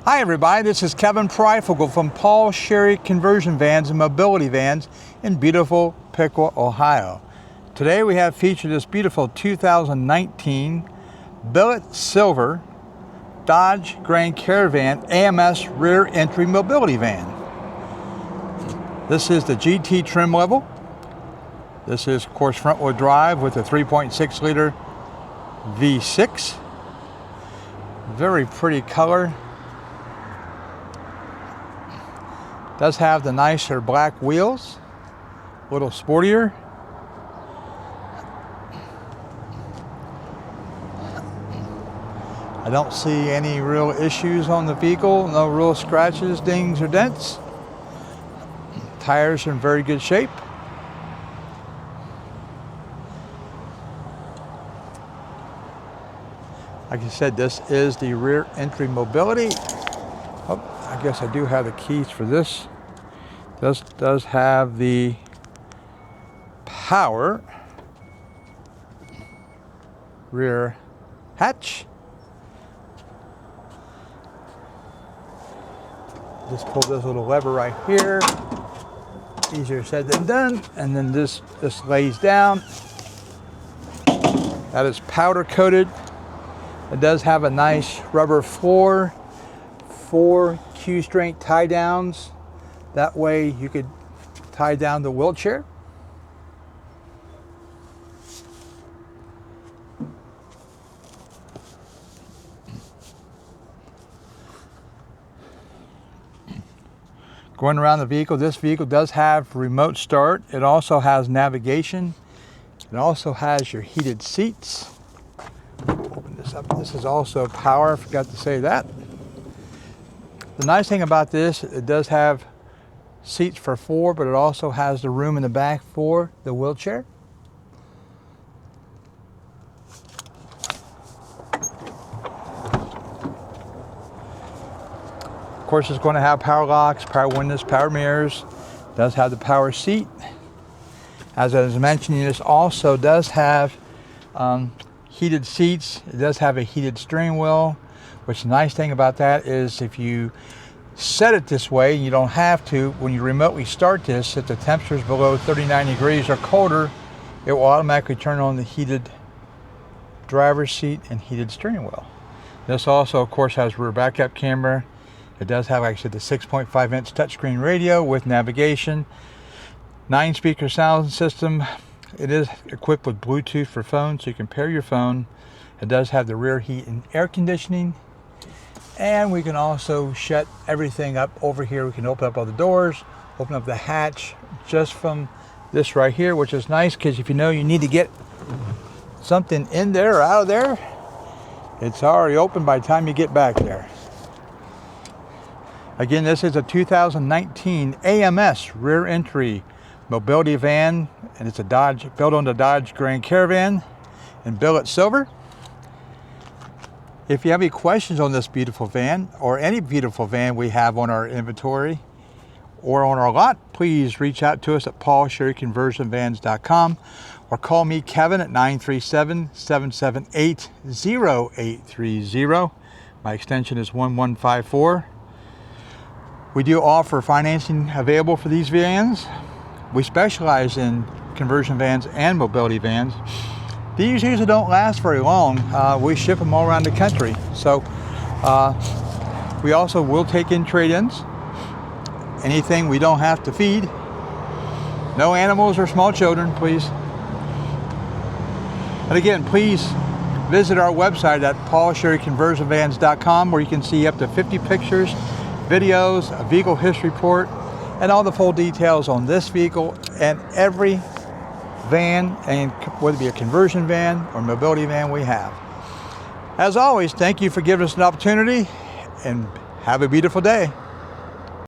Hi everybody, this is Kevin Pryfogle from Paul Sherry Conversion Vans and Mobility Vans in beautiful Piqua, Ohio. Today we have featured this beautiful 2019 billet silver Dodge Grand Caravan AMS rear entry mobility van. This is the GT trim level. This is of course front wheel drive with a 3.6 liter V6. Very pretty color. Does have the nicer black wheels, a little sportier. I don't see any real issues on the vehicle, no real scratches, dings, or dents. Tires are in very good shape. Like I said, this is the rear entry mobility. Oh, I guess I do have the keys for this. This does have the power rear hatch. Just pull this little lever right here. Easier said than done. And then this lays down. That is powder coated. It does have a nice rubber floor. 4 Q-strength tie downs. That way you could tie down the wheelchair. Going around the vehicle, this vehicle does have remote start. It also has navigation. It also has your heated seats. Open this up. This is also power, I forgot to say that. The nice thing about this, it does have seats for 4, but it also has the room in the back for the wheelchair. Of course, it's going to have power locks, power windows, power mirrors. It does have the power seat. As I was mentioning, this also does have heated seats. It does have a heated steering wheel, which the nice thing about that is if you set it this way, you don't have to, when you remotely start this, if the temperature is below 39 degrees or colder, it will automatically turn on the heated driver's seat and heated steering wheel. This also, of course, has rear backup camera. It does have, like I said, the 6.5-inch touchscreen radio with navigation, 9-speaker sound system. It is equipped with Bluetooth for phone, so you can pair your phone. It does have the rear heat and air conditioning. And we can also shut everything up over here. We can open up all the doors, open up the hatch just from this right here, which is nice because if you know you need to get something in there or out of there, it's already open by the time you get back there. Again, this is a 2019 AMS rear entry mobility van, and it's a Dodge, built on the Dodge Grand Caravan in billet silver. If you have any questions on this beautiful van or any beautiful van we have on our inventory or on our lot, please reach out to us at paulsherryconversionvans.com or call me, Kevin, at 937-778-0830. My extension is 1154. We do offer financing available for these vans. We specialize in conversion vans and mobility vans. These usually don't last very long. We ship them all around the country. So we also will take in trade-ins. Anything we don't have to feed. No animals or small children, please. And again, please visit our website at paulsherryconversionvans.com where you can see up to 50 pictures, videos, a vehicle history report, and all the full details on this vehicle and every van, and whether it be a conversion van or mobility van we have. As always, thank you for giving us an opportunity and have a beautiful day.